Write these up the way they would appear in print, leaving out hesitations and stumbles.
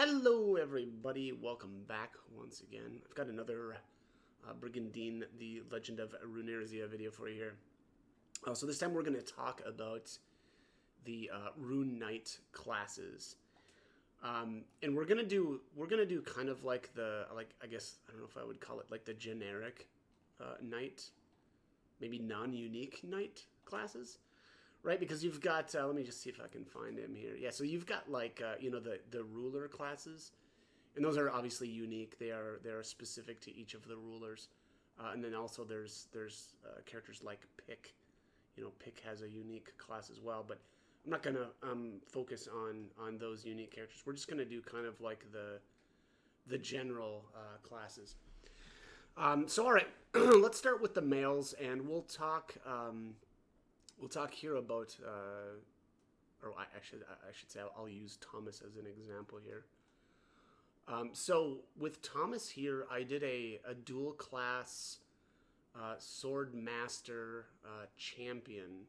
Hello everybody, welcome back once again. I've got another Brigandine, the Legend of Runersia video for you here. So this time we're going to talk about the Runeknight classes. And we're gonna do kind of like I guess I don't know if I would call it like the generic knight, maybe non-unique knight classes. Right, because you've got, let me just see if I can find him here. Yeah, so you've got like, the ruler classes, and those are obviously unique. They are specific to each of the rulers, and then also there's characters like Pick. Pick has a unique class as well, but I'm not gonna focus on those unique characters. We're just gonna do kind of like the general classes. So all right, let's start with the males, and we'll talk. We'll talk here about, or I should say, I'll use Thomas as an example here. So with Thomas here, I did a dual class sword master champion,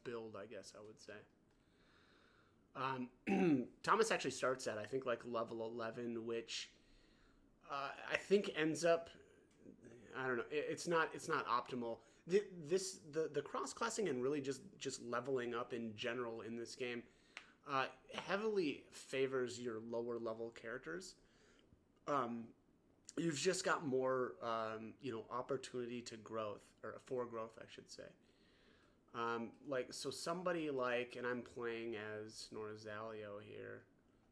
build, I guess I would say. Thomas actually starts at, I think, like level 11, which I think ends up, I don't know, it's not optimal. The cross-classing and really just leveling up in general in this game heavily favors your lower level characters. You've just got more opportunity to growth, or for growth, I should say. So somebody like, and I'm playing as Norzalio here.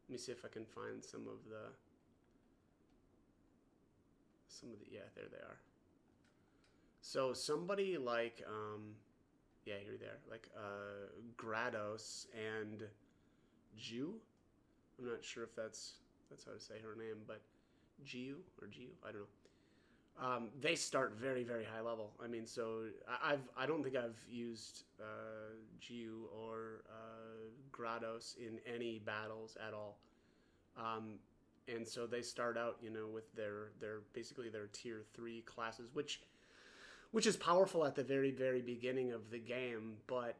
Let me see if I can find some of the yeah, there they are. So somebody like, yeah, here they are, like Grados and Jew. I'm not sure if that's how to say her name, but Giu or Giu, I don't know. They start very, very high level. I mean, so I don't think I've used Giu or Grados in any battles at all. And so they start out, with their basically their tier 3 classes, which is powerful at the very, very beginning of the game, but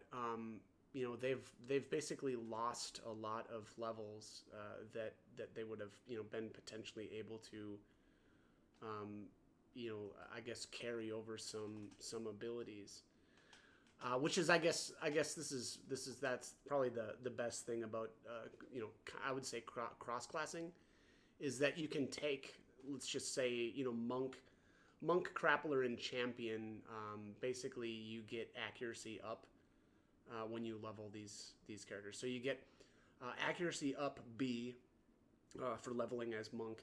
they've basically lost a lot of levels that they would have been potentially able to I guess carry over some abilities, which is I guess that's probably the best thing about I would say cross classing, is that you can take, let's just say, Monk, Crappler, and Champion, basically you get accuracy up when you level these characters. So you get accuracy up B for leveling as Monk,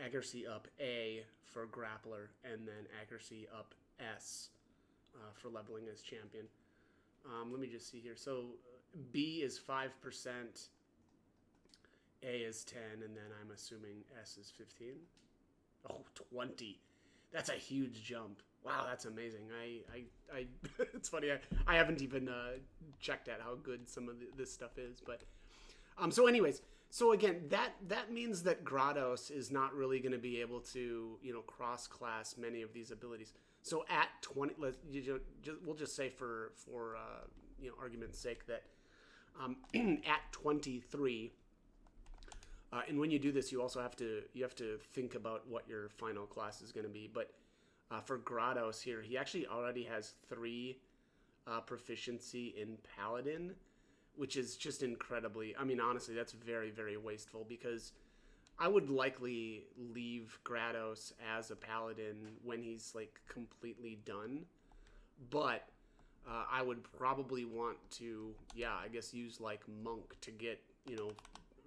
accuracy up A for Grappler, and then accuracy up S for leveling as Champion. Let me just see here. So B is 5%, A is 10, and then I'm assuming S is 15. Oh, 20. That's a huge jump. Wow, that's amazing. I it's funny. I haven't even checked out how good some of this stuff is, but so anyways, so again, that means that Grados is not really going to be able to cross class many of these abilities. So at 20, we'll just say for argument's sake that at 23. And when you do this, you also have to think about what your final class is going to be. But for Grados here, he actually already has 3 proficiency in Paladin, which is just incredibly. I mean, honestly, that's very, very wasteful, because I would likely leave Grados as a Paladin when he's like completely done. But I would probably want to, yeah, I guess use like Monk to get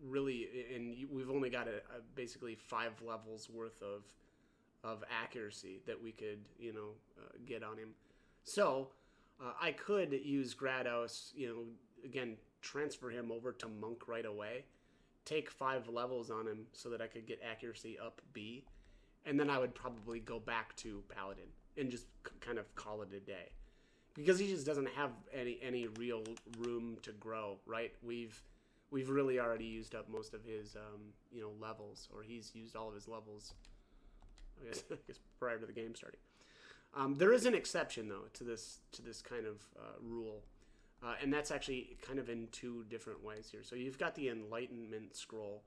really, and we've only got basically 5 levels worth of accuracy that we could get on him. So I could use Grados, again, transfer him over to Monk right away, take 5 levels on him so that I could get accuracy up B, and then I would probably go back to Paladin and just kind of call it a day, because he just doesn't have any real room to grow. Right? We've really already used up most of his, levels, or he's used all of his levels, I guess prior to the game starting. There is an exception, though, to this kind of rule. And that's actually kind of in two different ways here. So you've got the Enlightenment Scroll.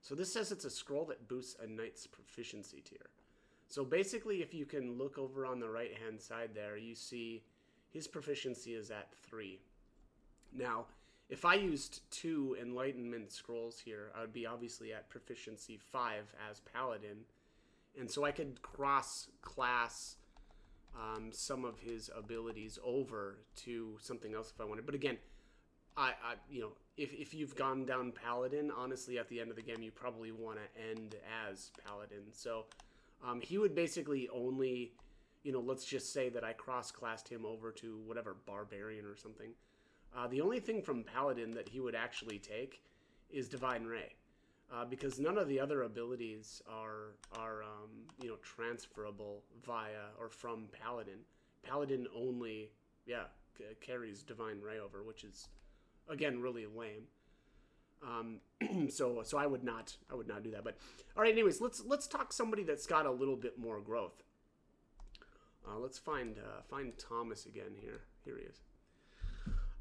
So this says it's a scroll that boosts a knight's proficiency tier. So basically, if you can look over on the right-hand side there, you see his proficiency is at 3. Now, if I used 2 Enlightenment Scrolls here, I would be obviously at proficiency 5 as Paladin. And so I could cross-class some of his abilities over to something else if I wanted. But again, if you've gone down Paladin, honestly, at the end of the game, you probably want to end as Paladin. So he would basically only, let's just say that I cross-classed him over to whatever, Barbarian or something. The only thing from Paladin that he would actually take is Divine Ray. Because none of the other abilities are transferable via or from Paladin. Paladin only, carries Divine Ray over, which is, again, really lame. So I would not do that. But all right, anyways, let's talk somebody that's got a little bit more growth. Let's find Thomas again here. Here he is.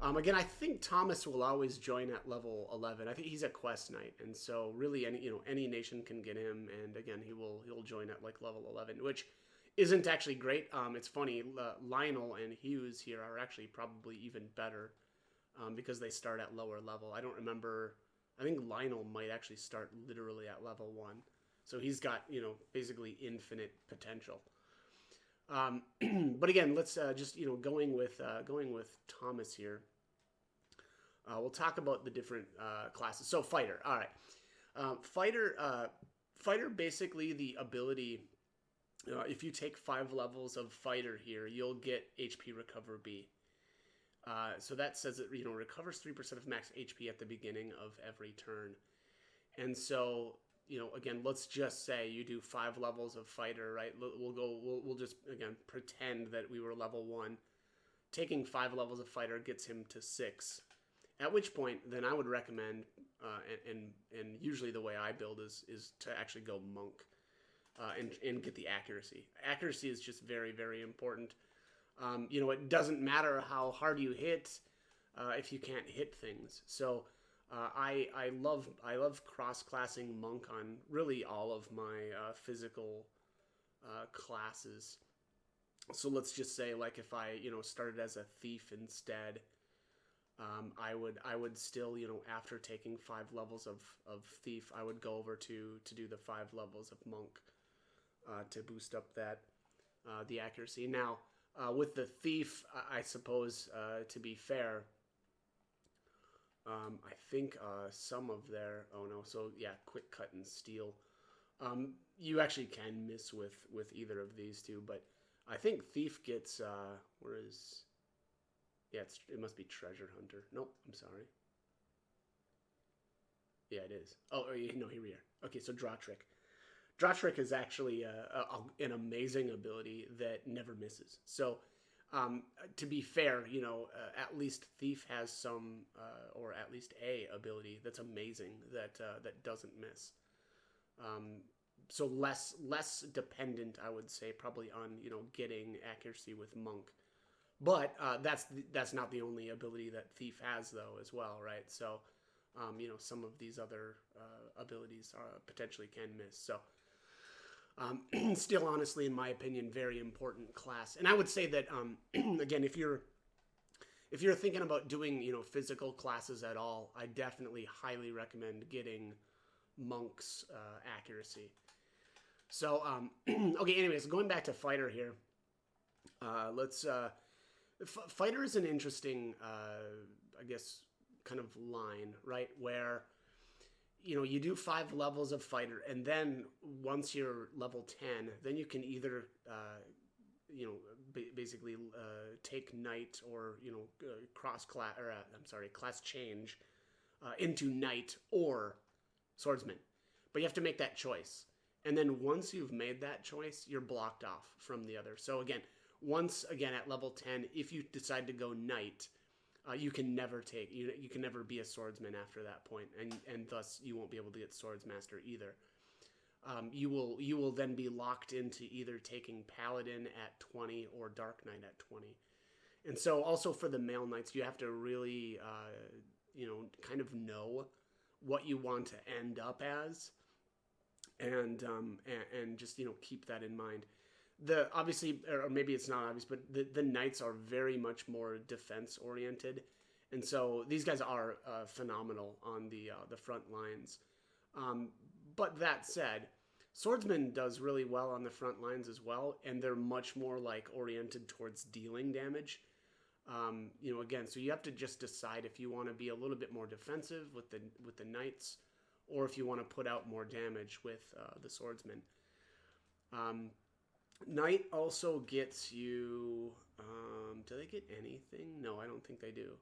Again, I think Thomas will always join at level 11. I think he's a quest knight, and so really any nation can get him. And again, he'll join at like level 11, which isn't actually great. It's funny. Lionel and Hughes here are actually probably even better because they start at lower level. I don't remember. I think Lionel might actually start literally at level 1, so he's got basically infinite potential. But again, let's just going with Thomas here. We'll talk about the different classes. So fighter, all right. Fighter basically the ability. If you take 5 levels of fighter here, you'll get HP Recover B. So that says it recovers 3% of max HP at the beginning of every turn, and so. Again, let's just say you do 5 levels of fighter, right? We'll just, again, pretend that we were level 1. Taking 5 levels of fighter gets him to 6. At which point, then I would recommend, and usually the way I build is to actually go monk and get the accuracy. Accuracy is just very, very important. It doesn't matter how hard you hit if you can't hit things. So I love cross-classing monk on really all of my physical classes. So let's just say, like, if I started as a thief instead, I would still after taking 5 levels of thief, I would go over to do the 5 levels of monk to boost up that the accuracy. Now with the thief, I suppose to be fair. I think some of their quick cut and steal. You actually can miss with either of these two, but I think thief gets it must be treasure hunter. Nope, I'm sorry. Yeah, it is. Oh no, here we are. Okay, so draw trick. Draw trick is actually an amazing ability that never misses. So. To be fair, at least Thief has some, or at least a ability that's amazing that doesn't miss. So less dependent, I would say, probably on getting accuracy with Monk. But that's not the only ability that Thief has though as well, right? So some of these other abilities potentially can miss. So. Still, honestly, in my opinion, very important class. And I would say that, again, if you're thinking about doing, physical classes at all, I definitely highly recommend getting Monk's accuracy. So, okay, anyways, going back to Fighter here, Fighter is an interesting, I guess, kind of line, right, where... you do 5 levels of fighter, and then once you're level 10, then you can either, basically take knight or class change into knight or swordsman. But you have to make that choice, and then once you've made that choice, you're blocked off from the other. So again, at level 10, if you decide to go knight. You can never you can never be a swordsman after that point, and thus you won't be able to get swordsmaster either. You will then be locked into either taking paladin at 20 or dark knight at 20, And so also for the male knights, you have to really, kind of know what you want to end up as, and just keep that in mind. The obviously, or maybe it's not obvious, but the knights are very much more defense oriented, and so these guys are phenomenal on the front lines. But that said, swordsman does really well on the front lines as well, and they're much more like oriented towards dealing damage. Again, so you have to just decide if you want to be a little bit more defensive with the knights, or if you want to put out more damage with the swordsman. Knight also gets you. Do they get anything? No, I don't think they do.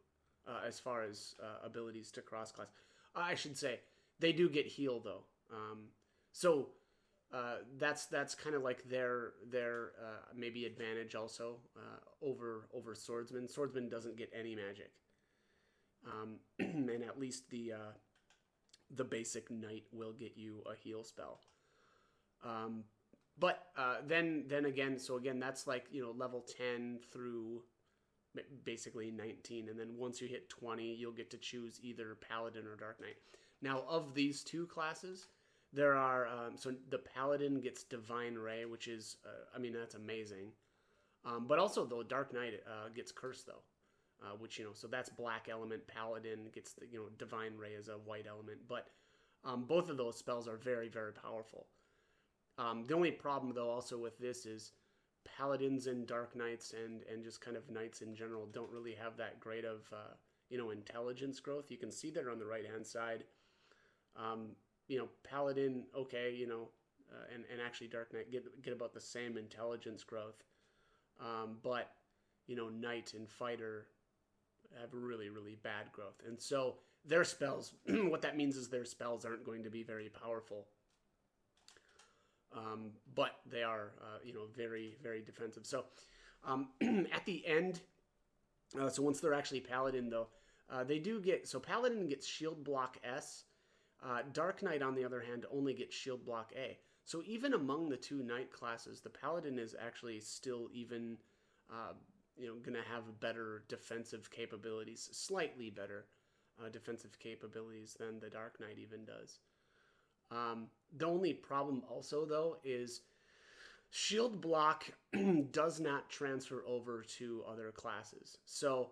As far as abilities to cross class, I should say they do get heal though. So that's kind of like their maybe advantage also over swordsman. Swordsman doesn't get any magic, and at least the basic knight will get you a heal spell. But then again, so again, that's like level 10 through basically 19, and then once you hit 20, you'll get to choose either Paladin or Dark Knight. Now, of these two classes, there are so the Paladin gets Divine Ray, which is that's amazing. But also the Dark Knight gets Curse though, which so that's black element. Paladin gets the Divine Ray as a white element, but both of those spells are very, very powerful. The only problem though also with this is Paladins and Dark Knights and just kind of Knights in general don't really have that great of intelligence growth. You can see there on the right hand side. Paladin, okay, and actually Dark Knight get about the same intelligence growth. But Knight and Fighter have really, really bad growth. And so their spells, what that means is their spells aren't going to be very powerful. But they are, very, very defensive. So at the end, so once they're actually Paladin though, they do get, so Paladin gets Shield Block S. Dark Knight, on the other hand, only gets Shield Block A. So even among the two Knight classes, the Paladin is actually still even, going to have better defensive capabilities, slightly better defensive capabilities than the Dark Knight even does. The only problem also, though, is Shield Block does not transfer over to other classes. So,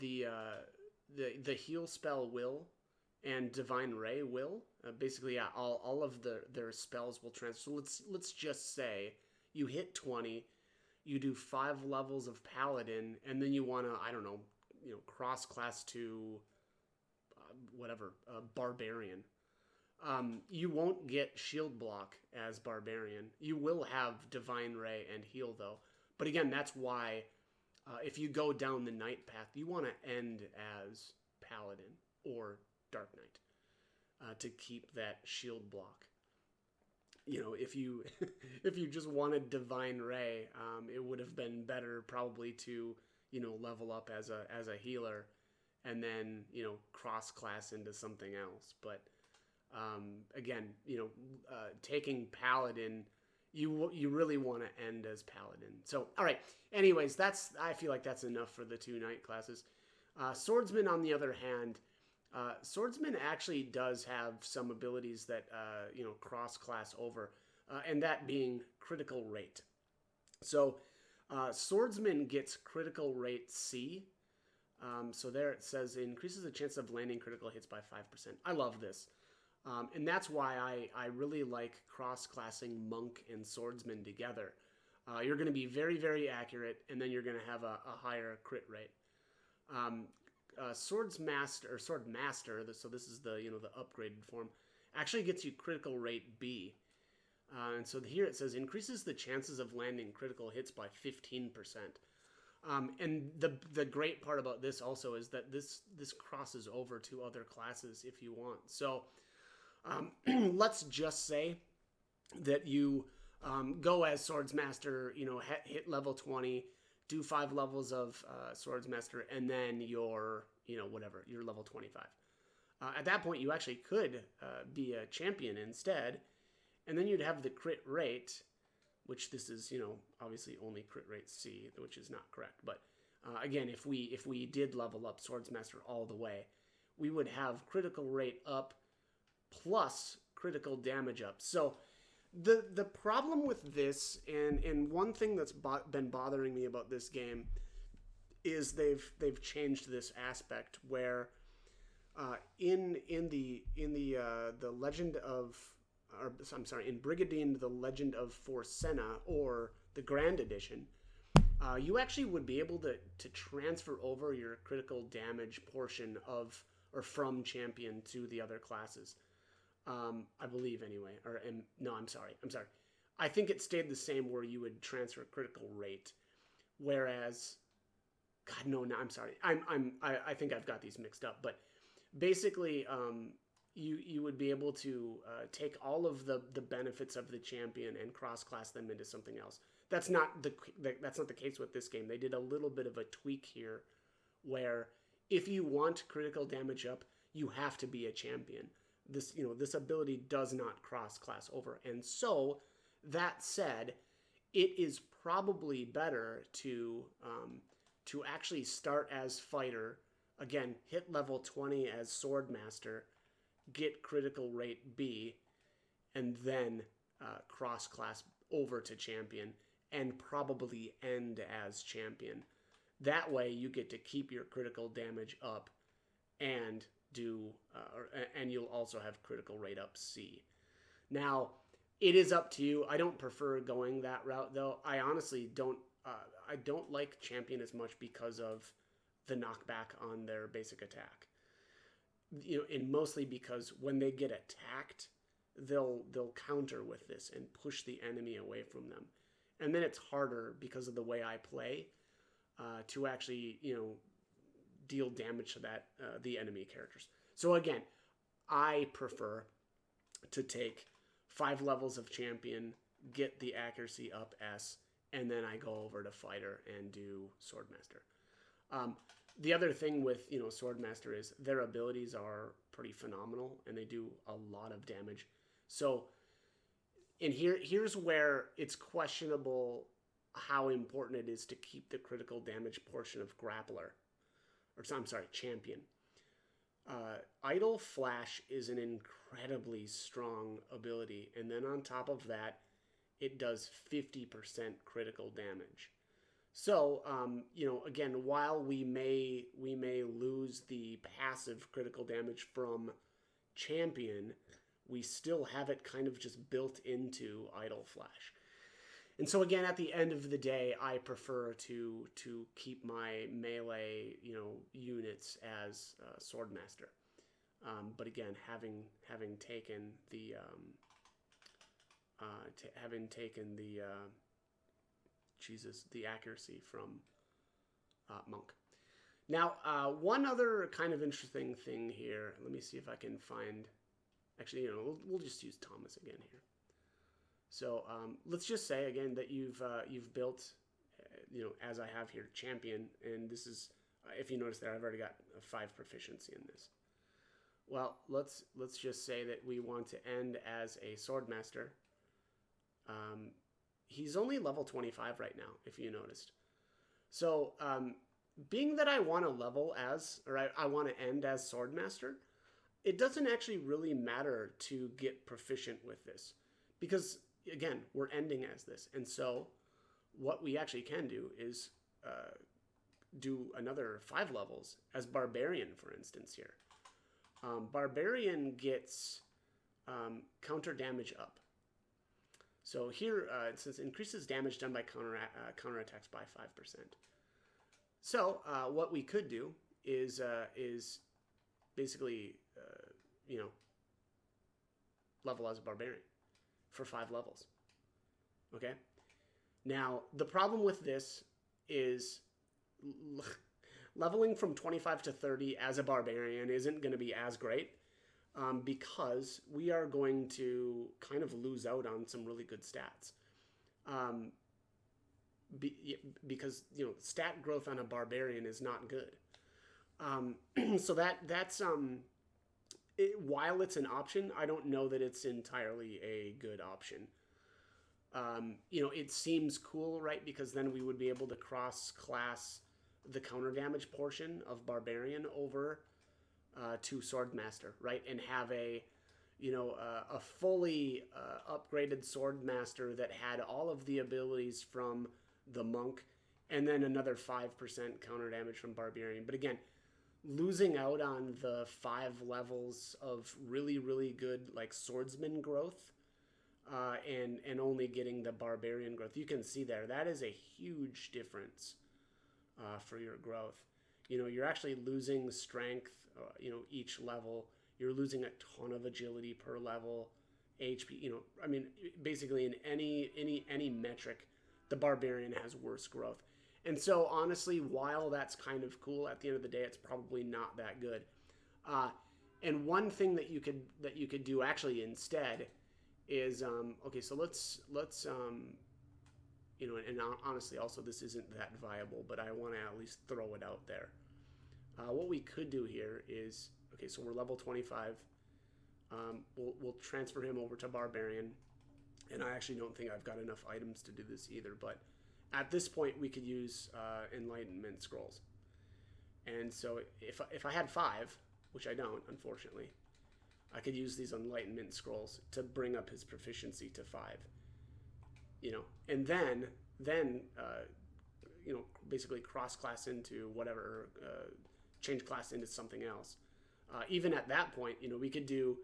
the heal spell will, and Divine Ray will. Basically, yeah, all of their spells will transfer. So let's just say you hit 20, you do 5 levels of Paladin, and then you want to, I don't know, cross class to Barbarian. You won't get Shield Block as Barbarian. You will have Divine Ray and heal though. But again, that's why if you go down the Knight path, you want to end as Paladin or Dark Knight to keep that Shield Block. If you just wanted Divine Ray, it would have been better probably to level up as a healer, and then cross class into something else. But again, taking Paladin, you really want to end as Paladin. So all right. Anyways, I feel like that's enough for the two Knight classes. Swordsman, on the other hand, Swordsman actually does have some abilities that cross class over, and that being critical rate. So Swordsman gets critical rate C. So there it says increases the chance of landing critical hits by 5%. I love this. And that's why I really like cross-classing Monk and Swordsman together. You're going to be very, very accurate, and then you're going to have a higher crit rate. Swordmaster, so this is the upgraded form, actually gets you critical rate B. And so here it says increases the chances of landing critical hits by 15%. And the great part about this also is that this crosses over to other classes if you want. So let's just say that you go as Swordsmaster, hit level 20, do 5 levels of Swordsmaster, and then you're level 25. At that point, you actually could be a champion instead, and then you'd have the crit rate which this is, obviously only crit rate C, which is not correct. But again, if we did level up Swordsmaster all the way, we would have critical rate up plus critical damage up. So the problem with this, and one thing that's been bothering me about this game, is they've changed this aspect where in the Legend of, or I'm sorry, in Brigandine, the Legend of Forsenna, or the Grand Edition, you actually would be able to transfer over your critical damage portion of or from champion to the other classes. I believe anyway. No, I'm sorry. I think it stayed the same where you would transfer critical rate, whereas, God, no, I'm sorry. I think I've got these mixed up, but basically, you would be able to take all of the benefits of the champion and cross-class them into something else. That's not the case with this game. They did a little bit of a tweak here, where if you want critical damage up, you have to be a champion. This ability does not cross-class over. And so, that said, it is probably better to actually start as fighter, again, hit level 20 as Swordmaster, get critical rate B, and then cross-class over to champion, and probably end as champion. That way, you get to keep your critical damage up, and and you'll also have critical rate up C. Now, it is up to you. I don't prefer going that route, though. I honestly don't. I don't like champion as much because of the knockback on their basic attack. And mostly because when they get attacked, they'll counter with this and push the enemy away from them, and then it's harder because of the way I play to actually deal damage to the enemy characters. So again, I prefer to take 5 levels of champion, get the accuracy up S, and then I go over to fighter and do Swordmaster. The other thing with Swordmaster is their abilities are pretty phenomenal, and they do a lot of damage. So, and here's where it's questionable how important it is to keep the critical damage portion of Grappler. Champion. Idle Flash is an incredibly strong ability, and then on top of that, it does 50% critical damage. So, again, while we may lose the passive critical damage from champion, we still have it kind of just built into Idle Flash. And so again, at the end of the day, I prefer to keep my melee, units as Swordmaster. But again, having taken the the accuracy from Monk. Now, one other kind of interesting thing here. Let me see if I can find. Actually, we'll just use Thomas again here. So let's just say again that you've built, as I have here, champion, and this is, if you notice there, I've already got 5 proficiency in this. Well, let's just say that we want to end as a Swordmaster. He's only level 25 right now, if you noticed. So being that I want to level as, or I want to end as Swordmaster, it doesn't actually really matter to get proficient with this, because again, we're ending as this. And so what we actually can do is do another 5 levels as Barbarian, for instance, here. Barbarian gets counter damage up. So here, it says increases damage done by counterattacks by 5%. So what we could do is basically, level as a Barbarian for 5 levels. Okay? Now, the problem with this is leveling from 25 to 30 as a Barbarian isn't going to be as great, because we are going to kind of lose out on some really good stats. Because, stat growth on a Barbarian is not good. So that's while it's an option, I don't know that it's entirely a good option. You know, it seems cool, right? Because then we would be able to cross class the counter damage portion of Barbarian over to Swordmaster, right? And have a, you know, a fully upgraded Swordmaster that had all of the abilities from the Monk, and then another 5% counter damage from Barbarian. But again, losing out on the 5 levels of really, really good like swordsman growth, and only getting the Barbarian growth. You can see there, that is a huge difference for your growth. You know, you're actually losing strength, you know, each level. You're losing a ton of agility per level, HP. You know, I mean, basically in any metric, the Barbarian has worse growth. And so, honestly, while that's kind of cool, at the end of the day, it's probably not that good. Uh, and one thing that you could do actually instead is okay. So let's you know, and honestly, also this isn't that viable, but I want to at least throw it out there. What we could do here is, okay, so we're level 25. We'll transfer him over to Barbarian, and I actually don't think I've got enough items to do this either. But at this point, we could use Enlightenment Scrolls. And so if I had 5, which I don't, unfortunately, I could use these Enlightenment Scrolls to bring up his proficiency to 5. You know, and then you know, basically cross class into whatever, change class into something else. Even at that point, you know, we could do,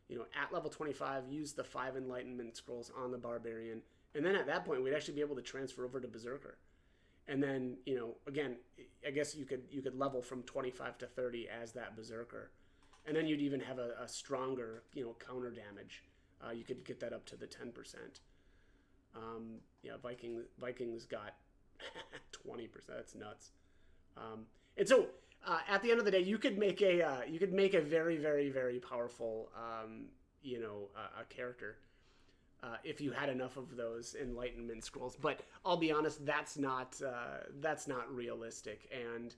you know, at level 25, use the 5 Enlightenment Scrolls on the Barbarian, and then at that point, we'd actually be able to transfer over to Berserker. And then, you know, again, I guess you could level from 25 to 30 as that Berserker, and then you'd even have a stronger, you know, counter damage. You could get that up to the 10%. Yeah, Vikings got 20%. That's nuts. And so at the end of the day, you could make a very, very, very powerful you know, a character if you had enough of those Enlightenment Scrolls. But I'll be honest, that's not realistic. And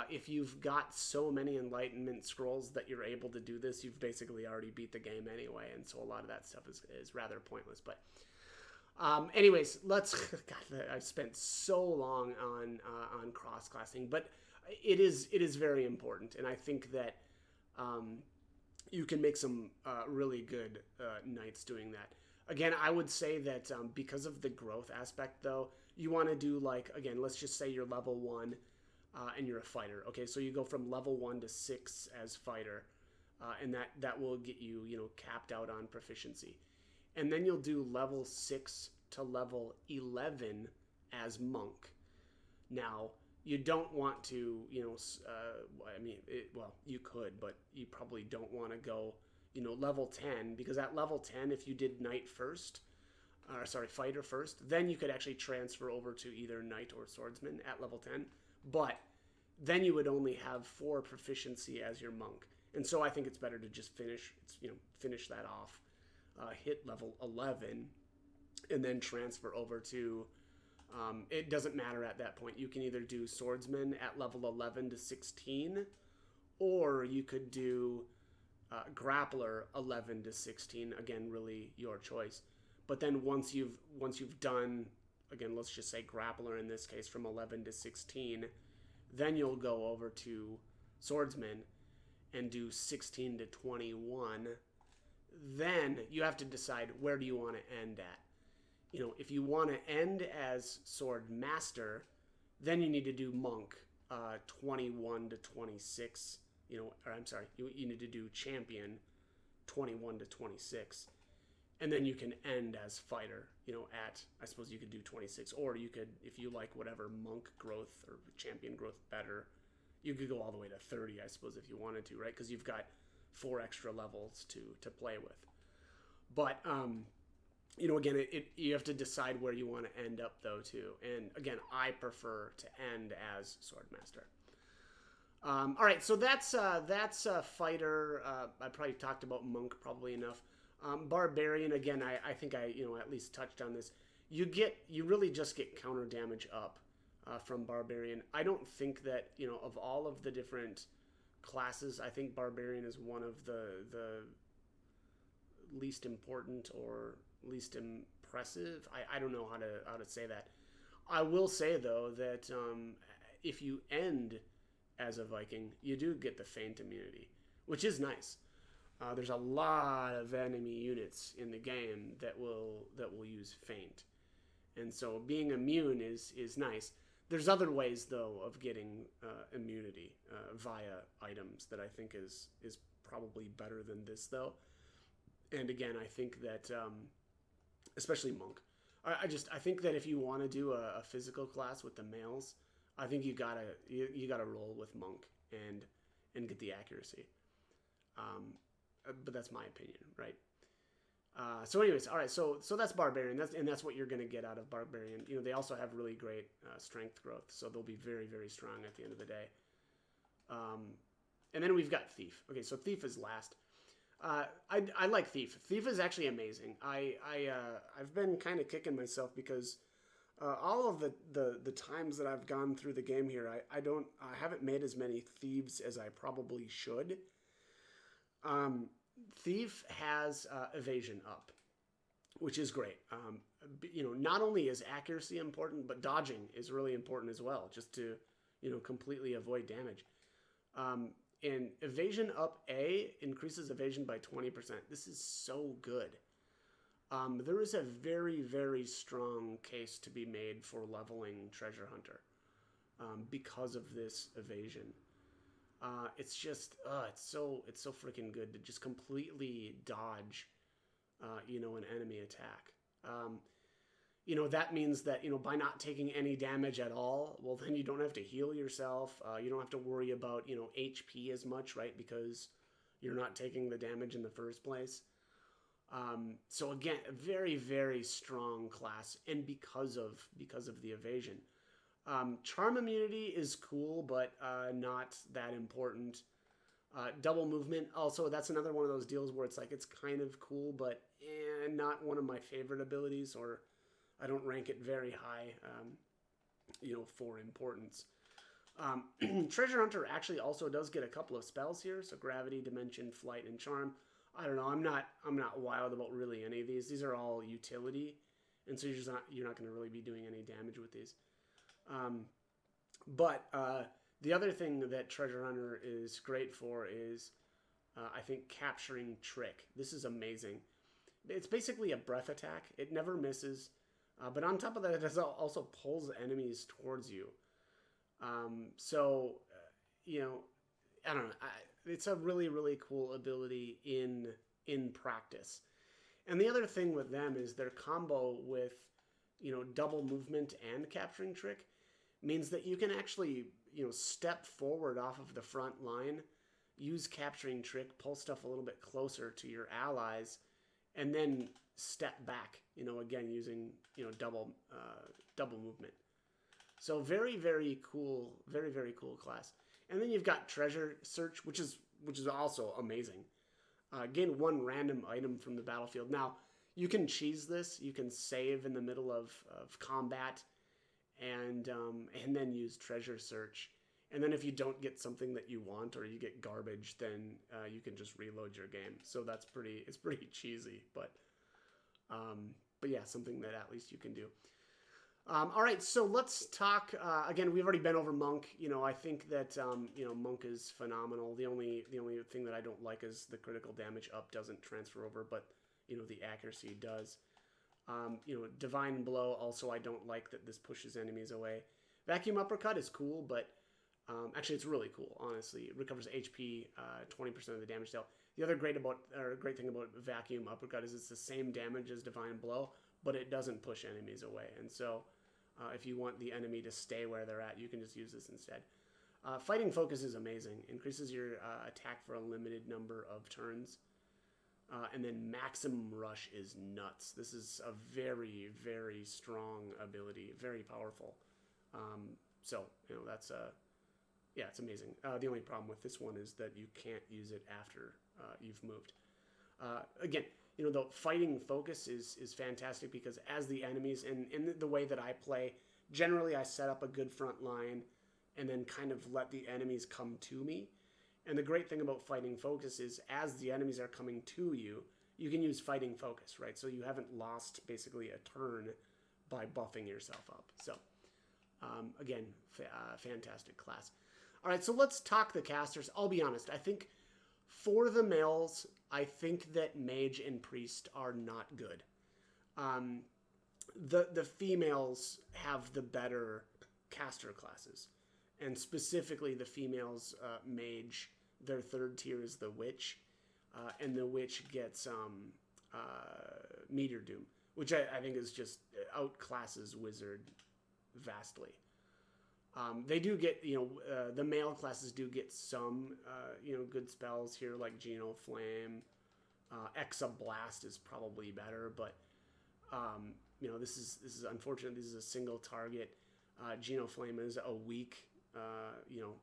if you've got so many Enlightenment Scrolls that you're able to do this, you've basically already beat the game anyway. And so a lot of that stuff is rather pointless. But anyways, let's. God, I spent so long on cross classing, but it is very important, and I think that you can make some really good knights doing that. Again, I would say that because of the growth aspect, though, you want to do like, again, let's just say you're level 1 and you're a fighter. Okay, so you go from level 1 to 6 as fighter, and that will get you, you know, capped out on proficiency. And then you'll do level 6 to level 11 as monk. Now, you don't want to, you know, I mean, well, you could, but you probably don't want to go, you know, level 10, because at level 10, if you did knight first, or sorry, fighter first, then you could actually transfer over to either knight or swordsman at level 10. But then you would only have 4 proficiency as your monk. And so I think it's better to just finish that off. Hit level 11, and then transfer over to, it doesn't matter at that point. You can either do swordsman at level 11 to 16, or you could do grappler 11 to 16. Again, really your choice. But then once you've done, again, let's just say grappler in this case from 11 to 16, then you'll go over to swordsman and do 16 to 21. Then you have to decide, where do you want to end at. You know, if you want to end as sword master, then you need to do monk 21 to 26. You know, or I'm sorry, you need to do champion 21 to 26, and then you can end as fighter. You know, at, I suppose you could do 26, or you could, if you like whatever monk growth or champion growth better, you could go all the way to 30, I suppose, if you wanted to, right? Because you've got 4 extra levels to play with. But you know, again, you have to decide where you want to end up, though, too. And again, I prefer to end as Swordmaster. All right, so that's fighter. I probably talked about monk probably enough. Barbarian, again, I think I at least touched on this. You really just get counter damage up from Barbarian. I don't think that, of all of the different classes, I think Barbarian is one of the least important, or least impressive. I don't know how to say that. I will say though that if you end as a Viking, you do get the feint immunity, which is nice. There's a lot of enemy units in the game that will use feint, and so being immune is nice. There's other ways though of getting immunity via items that I think is probably better than this though. And again, I think that especially monk, I think that if you want to do a physical class with the males, I think you gotta roll with monk and get the accuracy. But that's my opinion, right? So anyways, all right, so that's barbarian. That's what you're going to get out of barbarian. You know, they also have really great strength growth, so they'll be very, very strong at the end of the day. And then we've got thief. Okay, so thief is last. I like thief. Thief is actually amazing. I've been kind of kicking myself because all of the times that I've gone through the game here, I haven't made as many thieves as I probably should. Thief has evasion up, which is great. You know, not only is accuracy important, but dodging is really important as well, just to, you know, completely avoid damage. And evasion up A increases evasion by 20%. This is so good. There is a very, very strong case to be made for leveling Treasure Hunter because of this evasion. It's just, it's so freaking good to just completely dodge, you know, an enemy attack. You know, that means that, you know, by not taking any damage at all, well, then you don't have to heal yourself. You don't have to worry about, you know, HP as much, right? Because you're not taking the damage in the first place. So again, a very, very strong class, and because of the evasion. Charm immunity is cool, but not that important. Double movement, also, that's another one of those deals where it's like, it's kind of cool, but not one of my favorite abilities, or I don't rank it very high, you know, for importance. Treasure Hunter actually also does get a couple of spells here, so Gravity, Dimension, Flight, and Charm. I don't know, I'm not wild about really any of these. These are all utility, and so you're not going to really be doing any damage with these. But the other thing that Treasure Hunter is great for is, I think, capturing Trick. This is amazing. It's basically a breath attack. It never misses. But on top of that, it also pulls enemies towards you. So, you know, I don't know. It's a really, really cool ability in practice. And the other thing with them is their combo with, you know, double movement and capturing Trick means that you can actually, you know, step forward off of the front line, use capturing Trick, pull stuff a little bit closer to your allies, and then step back, you know, again using, you know, double movement. So very, very cool, very, very cool class. And then you've got Treasure Search, which is also amazing. Gain one random item from the battlefield. Now, you can cheese this. You can save in the middle of combat, and then use Treasure Search. And then if you don't get something that you want, or you get garbage, then you can just reload your game. So it's pretty cheesy, but yeah, something that at least you can do. All right, so let's talk, again, we've already been over Monk. You know, I think that, you know, Monk is phenomenal. The only thing that I don't like is the critical damage up doesn't transfer over, but, you know, the accuracy does. You know, Divine Blow, also, I don't like that this pushes enemies away. Vacuum Uppercut is cool, but actually it's really cool, honestly. It recovers HP, 20% of the damage dealt. The other great thing about Vacuum Uppercut is it's the same damage as Divine Blow, but it doesn't push enemies away. And so if you want the enemy to stay where they're at, you can just use this instead. Fighting Focus is amazing. Increases your attack for a limited number of turns. And then Maximum Rush is nuts. This is a very, very strong ability. Very powerful. So, you know, that's yeah, it's amazing. The only problem with this one is that you can't use it after you've moved. Again, you know, the Fighting Focus is fantastic because as the enemies, and in the way that I play, generally I set up a good front line and then kind of let the enemies come to me. And the great thing about Fighting Focus is as the enemies are coming to you, you can use fighting focus, right? So you haven't lost basically a turn by buffing yourself up. So again, fantastic class. All right, so let's talk the casters. I'll be honest. I think for the males, I think that mage and priest are not good. The females have the better caster classes, and specifically the females mage. Their third tier is the witch, and the witch gets meteor doom, which I think is just outclasses wizard vastly. They do get, the male classes do get some, good spells here, like Geno Flame. Exablast is probably better, but, this is unfortunate. This is a single target. Geno Flame is a weak,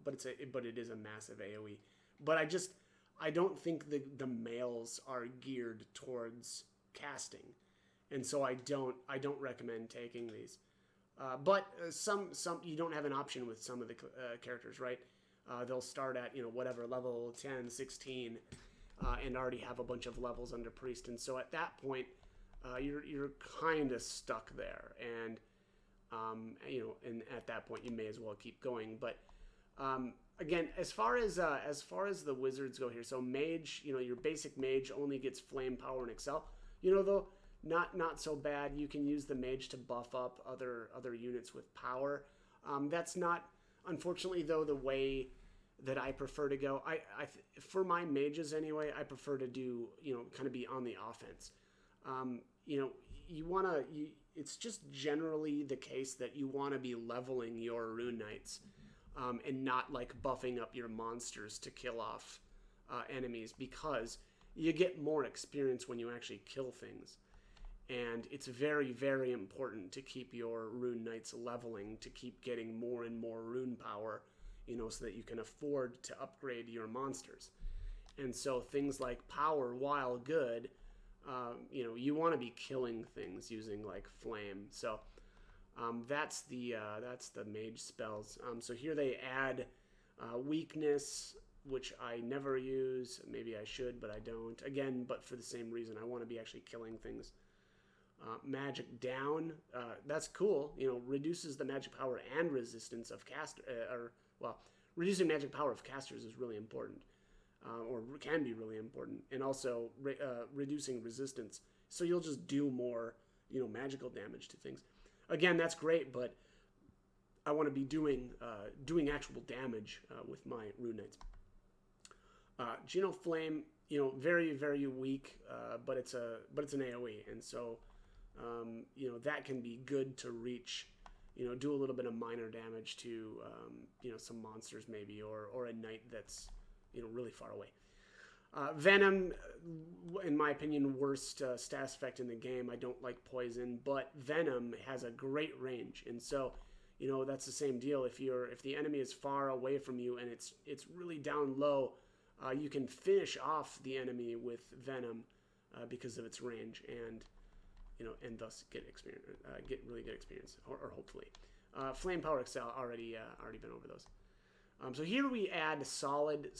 but it is a massive AoE. But I don't think the males are geared towards casting, and so I don't recommend taking these. But some you don't have an option with some of the characters, right? They'll start at whatever level 10, 16, and already have a bunch of levels under priest, and so at that point you're kind of stuck there, and and at that point you may as well keep going. But again, as far as the wizards go here, so mage, your basic mage only gets flame, power, and excel. Though not so bad. You can use the mage to buff up other units with power. That's not, unfortunately, though, the way that I prefer to go. For my mages anyway, I prefer to do kind of be on the offense. It's just generally the case that you want to be leveling your rune knights. And not like buffing up your monsters to kill off enemies, because you get more experience when you actually kill things. And it's very, very important to keep your rune knights leveling, to keep getting more and more rune power, so that you can afford to upgrade your monsters. And so things like power, while good, you want to be killing things using like flame. So that's the mage spells. So here they add weakness, which I never use. Maybe I should, but I don't. Again, but for the same reason, I want to be actually killing things. Magic down, that's cool. Reduces the magic power and resistance of caster. Reducing magic power of casters is really important, or can be really important, and also reducing resistance. So you'll just do more, magical damage to things. Again, that's great, but I want to be doing actual damage with my rune knights. Geno Flame, very, very weak, but it's an AoE, and so that can be good to reach. Do a little bit of minor damage to some monsters maybe, or a knight that's really far away. Venom, in my opinion, worst status effect in the game. I don't like poison, but Venom has a great range, and so that's the same deal. If the enemy is far away from you and it's really down low, you can finish off the enemy with Venom because of its range, and thus get really good experience, or hopefully. Flame, power, excel, already been over those. So here we add solid.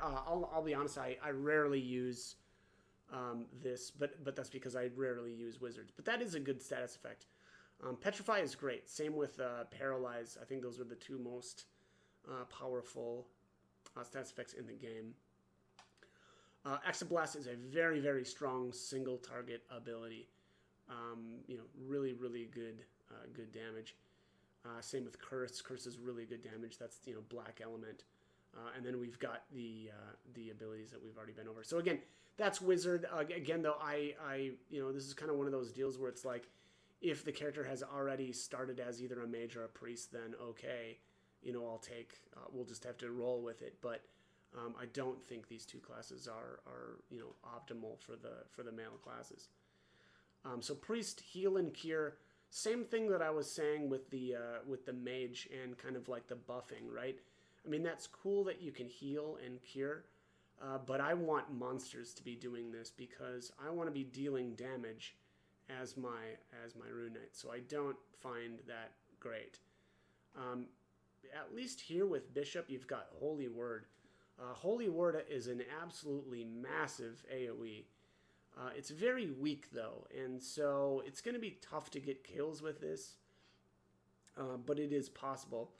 I'll be honest, I rarely use this, but that's because I rarely use wizards. But that is a good status effect. Petrify is great. Same with Paralyze. I think those are the two most powerful status effects in the game. Exablast is a very, very strong single target ability. Really, really good damage. Same with Curse. Curse is really good damage. That's black element. And then we've got the abilities that we've already been over. So again, that's wizard. Again, though, I this is kind of one of those deals where it's like, if the character has already started as either a mage or a priest, then okay, I'll take. We'll just have to roll with it. But I don't think these two classes are optimal for the male classes. So priest, heal and cure. Same thing that I was saying with the mage and kind of like the buffing, right? I mean, that's cool that you can heal and cure, but I want monsters to be doing this because I want to be dealing damage as my rune knight. So I don't find that great. At least here with bishop, you've got Holy Word. Holy Word is an absolutely massive AoE. It's very weak, though, and so it's going to be tough to get kills with this, but it is possible.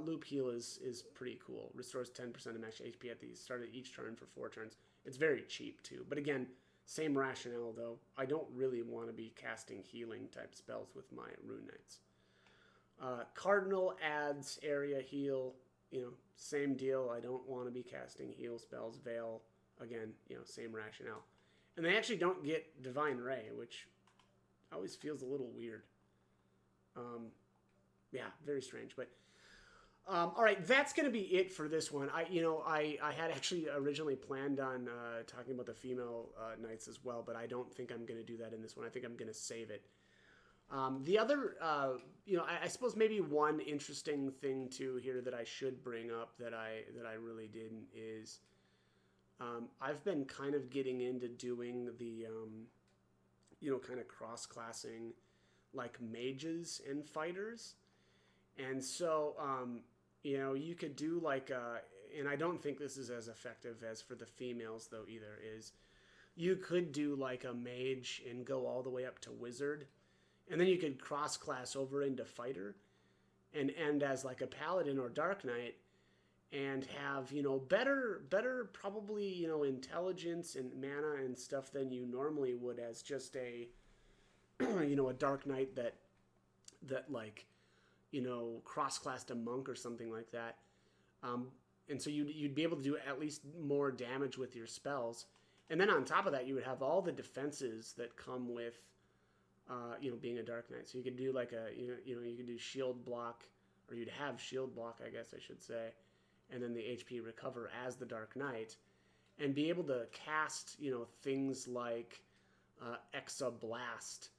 Loop Heal is pretty cool. Restores 10% of max HP at the start of each turn for 4 turns. It's very cheap, too. But again, same rationale, though. I don't really want to be casting healing-type spells with my Rune Knights. Cardinal adds area heal. You know, same deal. I don't want to be casting heal spells. Veil, again, you know, same rationale. And they actually don't get Divine Ray, which always feels a little weird. Yeah, very strange. But all right, that's going to be it for this one. I had actually originally planned on talking about the female knights as well, but I don't think I'm going to do that in this one. I think I'm going to save it. The other, I suppose maybe one interesting thing too here that I should bring up that I really didn't is I've been kind of getting into doing the, kind of cross-classing like mages and fighters. And so, you could do like, and I don't think this is as effective as for the females though either, is you could do like a mage and go all the way up to wizard. And then you could cross-class over into fighter and end as like a paladin or dark knight and have, better probably, intelligence and mana and stuff than you normally would as just a, a dark knight that like, cross-classed a monk or something like that. And so you'd be able to do at least more damage with your spells. And then on top of that, you would have all the defenses that come with, being a dark knight. So you could do like you could do shield block, or you'd have shield block, I guess I should say, and then the HP recover as the dark knight, and be able to cast, things like Exa Blast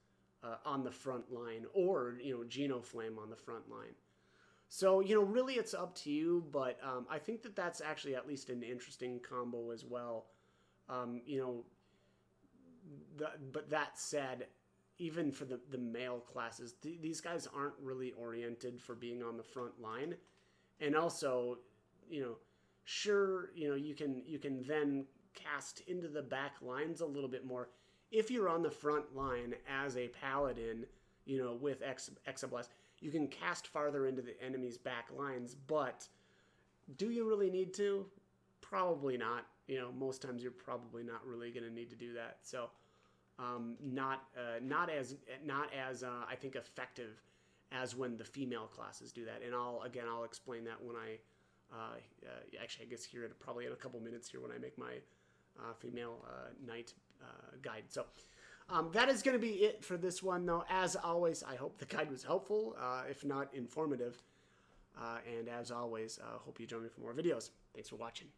on the front line, or, Geno Flame on the front line. So, really it's up to you, but I think that that's actually at least an interesting combo as well. But that said, even for the male classes, these guys aren't really oriented for being on the front line. And also, sure, you can then cast into the back lines a little bit more. If you're on the front line as a paladin, with Exablast, you can cast farther into the enemy's back lines, but do you really need to? Probably not. Most times you're probably not really going to need to do that. So, not as I think effective as when the female classes do that. And I'll explain that when actually I guess here probably in a couple minutes here when I make my female knight guide. So that is going to be it for this one, though. As always, I hope the guide was helpful, if not informative. And as always, hope you join me for more videos. Thanks for watching.